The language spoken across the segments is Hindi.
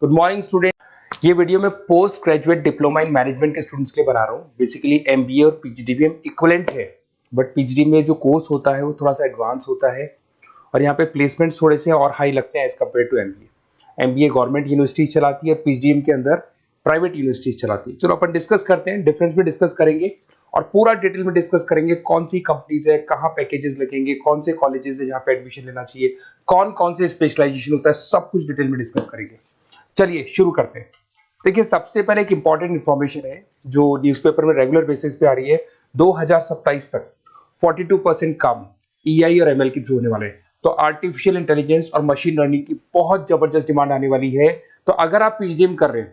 Good morning student. ये वीडियो मैं post graduate diploma in management के स्टूडेंट्स के लिए बना रहा हूँ। बेसिकली एमबीए और पीजीडीबीएम इक्विवेलेंट है, बट पीजीडी में जो कोर्स होता है वो थोड़ा सा एडवांस होता है और यहाँ पे प्लेसमेंट्स थोड़े से और हाई लगते हैं as compared to MBA. MBA government university चलाती है, पीजीडीएम के अंदर प्राइवेट यूनिवर्सिटी चलाती है। चलो अपन डिस्कस करते हैं, डिफरेंस भी डिस्कस करेंगे और पूरा डिटेल में डिस्कस करेंगे कौन सी कंपनीज है, कहाँ पैकेजेस लगेंगे, कौन से कॉलेजेस है जहाँ पे एडमिशन लेना चाहिए, कौन कौन से स्पेशलाइजेशन होता है, सब कुछ डिटेल में डिस्कस करेंगे। चलिए शुरू करते हैं। देखिए सबसे पहले एक इंपॉर्टेंट इंफॉर्मेशन है जो न्यूज़पेपर में रेगुलर बेसिस पे आ रही है। 2027 तक 42% काम ईआई और एमएल के थ्रू होने वाले हैं। तो आर्टिफिशियल इंटेलिजेंस और मशीन लर्निंग की बहुत जबरदस्त डिमांड आने वाली है। तो अगर आप पीजीडीएम कर रहे हैं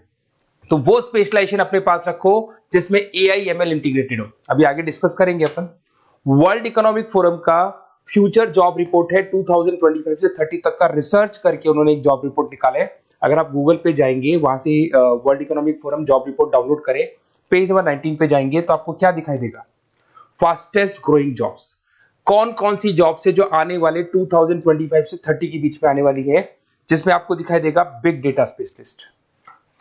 तो वो स्पेशलाइजेशन अपने पास रखो जिसमें एआई एमएल इंटीग्रेटेड हो। अभी आगे डिस्कस करेंगे अपन। वर्ल्ड इकोनॉमिक फोरम का फ्यूचर जॉब रिपोर्ट है 2025 से 30 तक का रिसर्च करके उन्होंने एक जॉब रिपोर्ट निकाला है। अगर आप गूगल पे जाएंगे, वहां से world economic forum job report download करें, पेज नंबर 19 पे जाएंगे तो आपको क्या दिखाई देगा? फास्टेस्ट ग्रोइंग जॉब्स, कौन कौन सी जॉब्स है जो आने वाले 2025 से 30 के बीच में आने वाली है, जिसमें आपको दिखाई देगा big data specialist,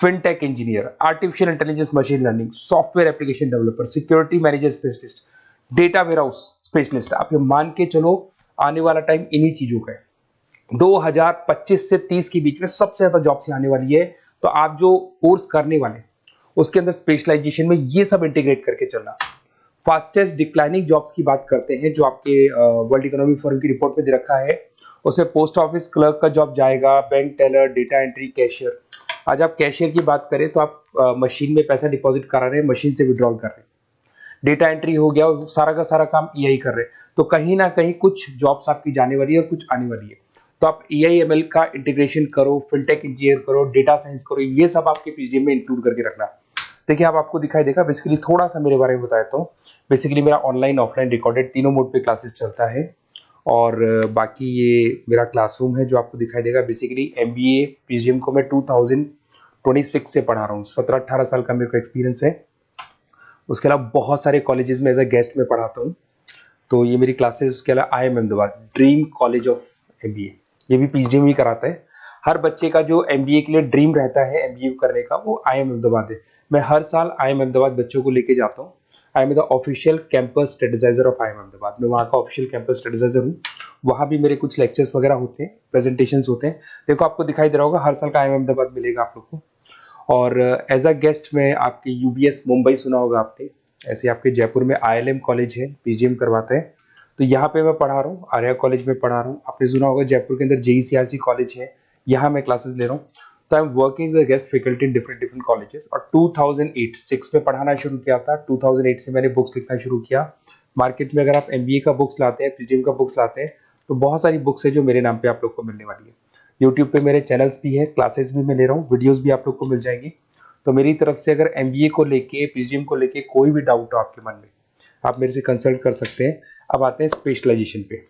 fintech engineer, artificial intelligence machine learning, software application developer, security manager specialist, data warehouse specialist. आप ये मान के चलो आने वाला टाइम इन्हीं चीजों का है। 2025 से 30 के बीच में सबसे ज्यादा जॉब्स आने वाली है। तो आप जो कोर्स करने वाले उसके अंदर स्पेशलाइजेशन में ये सब इंटीग्रेट करके चलना। फास्टेस्ट डिक्लाइनिंग जॉब्स की बात करते हैं जो आपके वर्ल्ड इकोनॉमिक फोरम की रिपोर्ट में दे रखा है। उसमें पोस्ट ऑफिस क्लर्क का जॉब जाएगा, bank teller, data entry, cashier. आज आप कैशियर की बात करें तो आप मशीन में पैसा डिपॉजिट करा रहे हैं, मशीन से विड्रॉल कर रहे हैं। डेटा एंट्री हो गया, सारा का सारा काम ईआई कर रहे हैं। तो कहीं ना कहीं कुछ जॉब्स आपकी जाने वाली है और कुछ आने वाली है। तो आप एआई एमएल का इंटीग्रेशन करो, फिनटेक इंजीनियर करो, डेटा साइंस करो, ये सब आपके पीजीडीएम में इंक्लूड करके रखना। देखिए अब आपको दिखाई देगा। बेसिकली थोड़ा सा मेरे बारे में बताया तो बेसिकली मेरा ऑनलाइन ऑफलाइन रिकॉर्डेड तीनों मोड पे क्लासेस चलता है और बाकी ये मेरा क्लासरूम है जो आपको दिखाई देगा। बेसिकली एमबीए पीजीडीएम को मैं 2026 से पढ़ा रहा हूँ। 17-18 साल का मेरे को एक्सपीरियंस है। उसके अलावा बहुत सारे कॉलेजेस में एज अ गेस्ट में पढ़ाता हूँ। तो ये मेरी क्लासेस, उसके अलावा IIM Ahmedabad dream college of MBA, ये भी पीजीडीएम ही कराता है। हर बच्चे का जो एमबीए के लिए ड्रीम रहता है एमबीए करने का, वो आईएम अहमदाबाद है। मैं हर साल आईएम अहमदाबाद बच्चों को लेके जाता हूँ। I am the official campus strategizer of IIM Ahmedabad. मैं वहाँ का ऑफिशियल कैंपस स्ट्रेटेजाइजर हूँ। वहाँ भी मेरे कुछ लेक्चर्स वगैरह होते हैं, प्रेजेंटेशंस होते हैं। देखो आपको दिखाई दे रहा होगा, हर साल का आईएम अहमदाबाद मिलेगा आप लोग को। और एज अ गेस्ट में आपके यूबीएस मुंबई सुना होगा आपने, ऐसे आपके जयपुर में आईएलएम कॉलेज है, पीजीडीएम करवाते हैं। तो यहाँ पे मैं पढ़ा रहा हूँ, आर्या कॉलेज में पढ़ा रहा हूँ। आपने सुना होगा जयपुर के अंदर जेईसीआरसी कॉलेज है, यहाँ मैं क्लासेस ले रहा हूँ। तो I am working as a guest faculty in different colleges. और 2008-6 में पढ़ाना शुरू किया था। 2008 से मैंने बुक्स लिखना शुरू किया। मार्केट में अगर आप एमबीए का बुक्स लाते हैं, पीजीडीएम का बुक्स लाते हैं, तो बहुत सारी बुक्स है जो मेरे नाम पे आप लोग को मिलने वाली है। यूट्यूब पे मेरे चैनल्स भी है, क्लासेस भी मैं ले रहा हूँ, वीडियोज भी आप लोग को मिल जाएंगी। तो मेरी तरफ से अगर एमबीए को लेके, पीजीडीएम को लेके कोई भी डाउट हो आपके मन में, आप मेरे से कंसल्ट कर सकते हैं। अब आते हैं स्पेशलाइजेशन पे।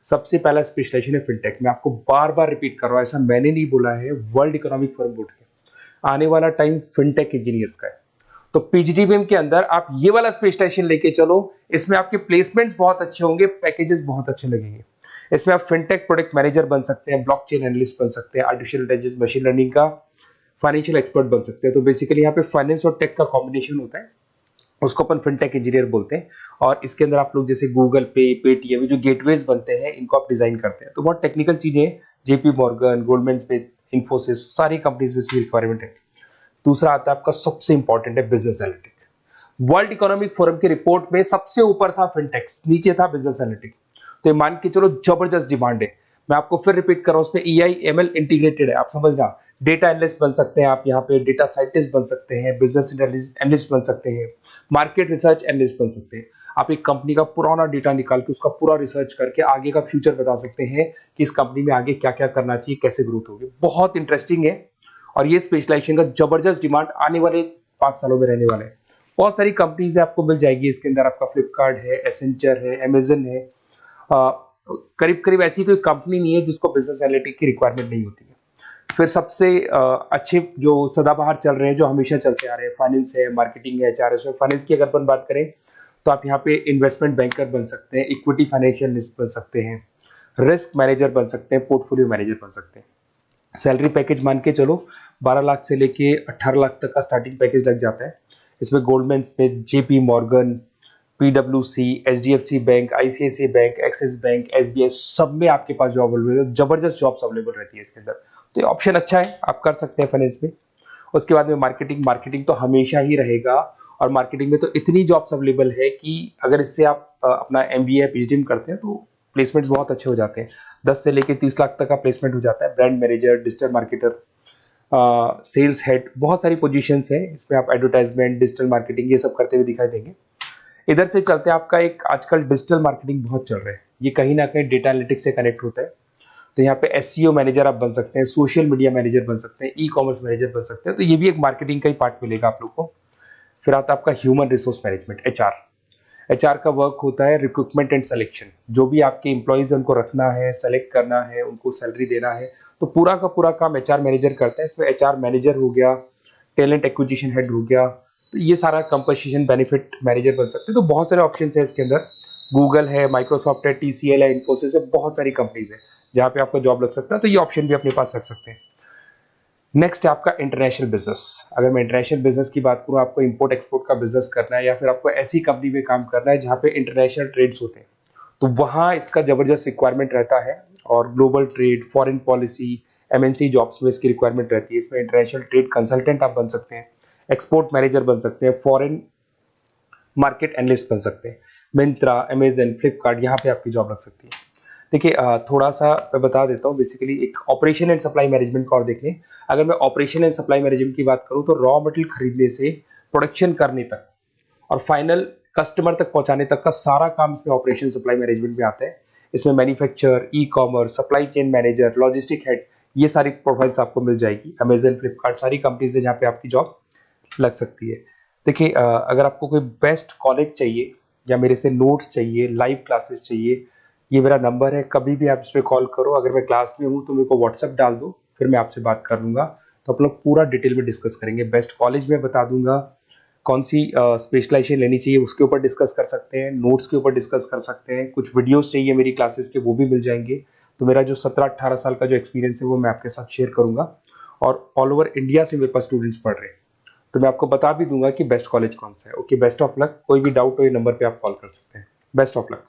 सबसे पहला स्पेशलाइजेशन है फिनटेक। मैं आपको बार बार रिपीट कर रहा हूँ, ऐसा मैंने नहीं बोला है, वर्ल्ड इकोनॉमिक फोरम बोर्ड के। आने वाला टाइम फिनटेक इंजीनियर्स का है। तो पीजीडीबीएम के अंदर आप ये वाला स्पेशलाइजेशन लेके चलो। इसमें आपके प्लेसमेंट्स बहुत अच्छे होंगे, पैकेजेस बहुत अच्छे लगेंगे। इसमें आप फिनटेक प्रोडक्ट मैनेजर बन सकते हैं, ब्लॉकचेन एनालिस्ट बन सकते हैं, आर्टिफिशियल इंटेलिजेंस मशीन लर्निंग का फाइनेंशियल एक्सपर्ट बन सकते हैं। तो बेसिकली यहाँ पे फाइनेंस और टेक का कॉम्बिनेशन होता है, उसको अपन फिनटेक इंजीनियर बोलते हैं। और इसके अंदर आप लोग जैसे गूगल पे, पेटीएम, जो गेटवेज बनते हैं, इनको आप डिजाइन करते हैं। तो बहुत टेक्निकल चीजें हैं। JP Morgan, Goldman Smith, Infosys, सारी कंपनीज में इसकी रिक्वायरमेंट है। दूसरा आता है आपका सबसे इंपॉर्टेंट है business analytic. World economic forum की रिपोर्ट में सबसे ऊपर था फिनटेक्स, नीचे था बिजनेस एनालिटिक। तो ये मान के चलो जबरदस्त डिमांड है। मैं आपको फिर रिपीट कर रहा हूं, उसमें ईआई एमएल इंटीग्रेटेड है। आप समझना, डेटा एनालिस्ट बन सकते हैं आप, यहाँ पे डेटा साइंटिस्ट बन सकते हैं, बिजनेस एनालिस्ट बन सकते हैं, मार्केट रिसर्च एनालिस्ट बन सकते हैं। आप एक कंपनी का पुराना डेटा निकाल के उसका पूरा रिसर्च करके आगे का फ्यूचर बता सकते हैं कि इस कंपनी में आगे क्या क्या करना चाहिए, कैसे ग्रोथ होगी। बहुत इंटरेस्टिंग है और ये स्पेशलाइजेशन का जबरदस्त डिमांड आने वाले 5 सालों में रहने वाले हैं। बहुत सारी कंपनीज है आपको मिल जाएगी इसके अंदर। आपका फ्लिपकार्ट है, एसेंचर है, अमेजन है। करीब करीब ऐसी कोई कंपनी नहीं है जिसको बिजनेस एनालिटिक की रिक्वायरमेंट नहीं होती है। फिर सबसे अच्छे जो सदाबहार चल रहे हैं, जो हमेशा चलते आ रहे हैं, फाइनेंस है, मार्केटिंग है, एचआर है। फाइनेंस की अगर अपन बात करें तो आप यहाँ पे इन्वेस्टमेंट बैंकर बन सकते हैं, इक्विटी फाइनेंशियल बन सकते हैं, रिस्क मैनेजर बन सकते हैं, पोर्टफोलियो मैनेजर बन सकते हैं। सैलरी पैकेज मान के चलो 12 लाख से लेके 18 लाख तक का स्टार्टिंग पैकेज लग जाता है। इसमें गोल्डमैन स्मिथ, जेपी मॉर्गन, पीडब्ल्यूसी, HDFC bank, ICICI bank, Axis bank, SBI, सब में आपके पास जॉब अवेलेबल है। जबरदस्त जॉब्स अवेलेबल रहती है इसके अंदर, तो ये ऑप्शन अच्छा है, आप कर सकते हैं फाइनेंस में। उसके बाद में मार्केटिंग, मार्केटिंग तो हमेशा ही रहेगा, और मार्केटिंग में तो इतनी जॉब्स अवेलेबल है कि अगर इससे आप अपना एमबीए पीएचडी करते हैं तो प्लेसमेंट्स बहुत अच्छे हो जाते हैं। 10 से लेके 30 लाख तक का प्लेसमेंट हो जाता है। Brand manager, digital marketer, sales head, बहुत सारी पोजीशंस है इसमें। आप एडवर्टाइजमेंट, डिजिटल मार्केटिंग ये सब करते हुए दिखाई देंगे। इधर से चलते हैं, आपका एक आजकल डिजिटल मार्केटिंग बहुत चल रहा है, ये कहीं ना कहीं डेटा एनालिटिक्स से कनेक्ट होता है। तो यहाँ पे एसईओ मैनेजर आप बन सकते हैं, सोशल मीडिया मैनेजर बन सकते हैं, ई कॉमर्स मैनेजर बन सकते हैं, तो ये भी एक मार्केटिंग का ही पार्ट मिलेगा आप लोग को। फिर आता है आपका human resource management, HR. HR का वर्क होता है रिक्रूटमेंट एंड सिलेक्शन। जो भी आपके एम्प्लॉइज उनको रखना है, सेलेक्ट करना है, उनको सैलरी देना है, तो पूरा का पूरा काम एचआर मैनेजर करता है। इसमें एचआर मैनेजर हो गया, टैलेंट एक्विजिशन हेड हो गया, तो ये सारा कंपोजिशन बेनिफिट मैनेजर बन सकते हैं। तो बहुत सारे ऑप्शन है इसके अंदर। गूगल है, माइक्रोसॉफ्ट है, टीसीएल है, इन्फोसिस है, बहुत सारी कंपनीज है जहां पे आपका जॉब लग सकता है, तो ये ऑप्शन भी अपने पास रख सकते हैं। नेक्स्ट है आपका इंटरनेशनल बिजनेस। अगर मैं इंटरनेशनल बिजनेस की बात करूं, आपको इंपोर्ट एक्सपोर्ट का बिजनेस करना है, या फिर आपको ऐसी कंपनी में काम करना है जहां पे इंटरनेशनल ट्रेड्स होते हैं, तो वहां इसका जबरदस्त रिक्वायरमेंट रहता है। और global trade, foreign policy, MNC jobs में इसकी रिक्वायरमेंट रहती है। इसमें इंटरनेशनल ट्रेड कंसल्टेंट आप बन सकते हैं, एक्सपोर्ट मैनेजर बन सकते हैं, फॉरेन मार्केट एनालिस्ट बन सकते हैं। मिंत्रा, अमेजन, फ्लिपकार्ट, यहाँ पे आपकी जॉब लग सकती है। देखिए थोड़ा सा मैं बता देता हूँ। बेसिकली एक ऑपरेशन एंड सप्लाई मैनेजमेंट का और देख लें। अगर मैं ऑपरेशन एंड सप्लाई मैनेजमेंट की बात करूँ, तो रॉ मटेरियल खरीदने से प्रोडक्शन करने तक और फाइनल कस्टमर तक पहुंचाने तक का सारा काम इसमें ऑपरेशन सप्लाई मैनेजमेंट में आता है। इसमें manufacture, e commerce, supply chain manager, logistic head, ये सारी प्रोफाइल्स आपको मिल जाएगी। अमेजन, फ्लिपकार्ट, सारी कंपनीज है जहाँ पे आपकी जॉब लग सकती है। देखिए अगर आपको कोई बेस्ट कॉलेज चाहिए, या मेरे से नोट्स चाहिए, लाइव क्लासेस चाहिए, ये मेरा नंबर है, कभी भी आप इस पर कॉल करो। अगर मैं क्लास में हूँ तो मेरे को व्हाट्सएप डाल दो, फिर मैं आपसे बात कर लूंगा। तो आप लोग पूरा डिटेल में डिस्कस करेंगे। बेस्ट कॉलेज में बता दूंगा, कौन सी स्पेशलाइजेशन लेनी चाहिए उसके ऊपर डिस्कस कर सकते हैं, नोट्स के ऊपर डिस्कस कर सकते हैं, कुछ वीडियोस चाहिए मेरी क्लासेस के वो भी मिल जाएंगे। तो मेरा जो 17-18 साल का जो एक्सपीरियंस है वो मैं आपके साथ शेयर करूंगा। और ऑल ओवर इंडिया से मेरे पास स्टूडेंट्स पढ़ रहे हैं, तो मैं आपको बता भी दूंगा कि बेस्ट कॉलेज कौन सा है। Okay, best of luck. कोई भी डाउट हो ये नंबर पे आप कॉल कर सकते हैं। Best of luck.